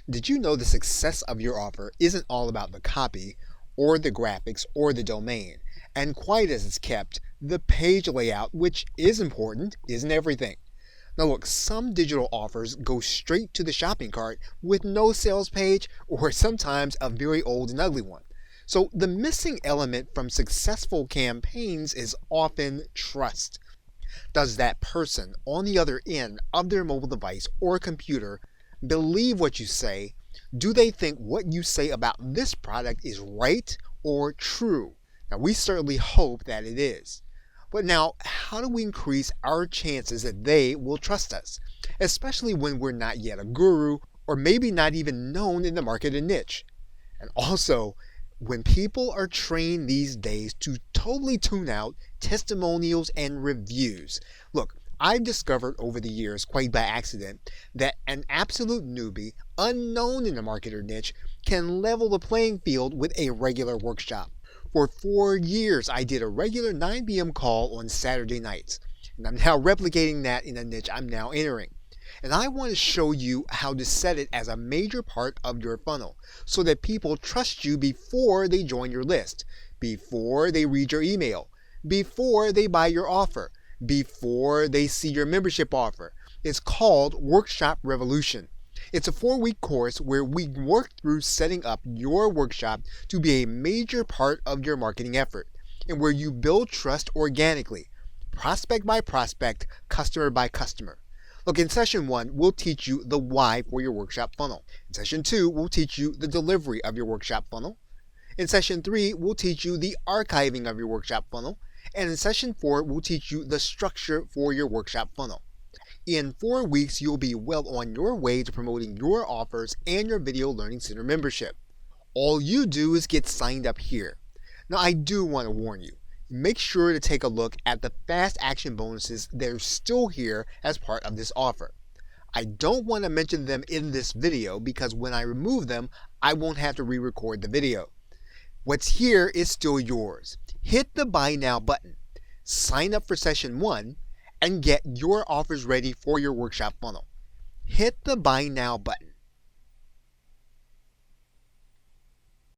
Did you know the success of your offer isn't all about the copy or the graphics or the domain? And quite as it's kept, the page layout, which is important, isn't everything. Now look, some digital offers go straight to the shopping cart with no sales page or sometimes a very old and ugly one. So the missing element from successful campaigns is often trust. Does that person on the other end of their mobile device or computer believe what you say? Do they think what you say about this product is right or true? Now, we certainly hope that it is. But now, how do we increase our chances that they will trust us, especially when we're not yet a guru or maybe not even known in the market and niche? And also, when people are trained these days to totally tune out testimonials and reviews. Look, I've discovered over the years, quite by accident, that an absolute newbie, unknown in the market or niche, can level the playing field with a regular workshop. For 4 years, I did a regular 9 p.m. call on Saturday nights, and I'm now replicating that in a niche I'm now entering. And I want to show you how to set it as a major part of your funnel so that people trust you before they join your list, before they read your email, before they buy your offer, before they see your membership offer. It's called Workshop Revolution. It's a 4-week course where we work through setting up your workshop to be a major part of your marketing effort and where you build trust organically, prospect by prospect, customer by customer. Look, in session 1, we'll teach you the why for your workshop funnel. In session 2, we'll teach you the delivery of your workshop funnel. In session 3, we'll teach you the archiving of your workshop funnel. And in session 4, we'll teach you the structure for your workshop funnel. In 4 weeks, you'll be well on your way to promoting your offers and your Video Learning Center membership. All you do is get signed up here. Now, I do want to warn you. Make sure to take a look at the fast action bonuses that are still here as part of this offer. I don't want to mention them in this video because when I remove them, I won't have to re-record the video. What's here is still yours. Hit the Buy Now button, sign up for session 1, and get your offers ready for your workshop funnel. Hit the Buy Now button.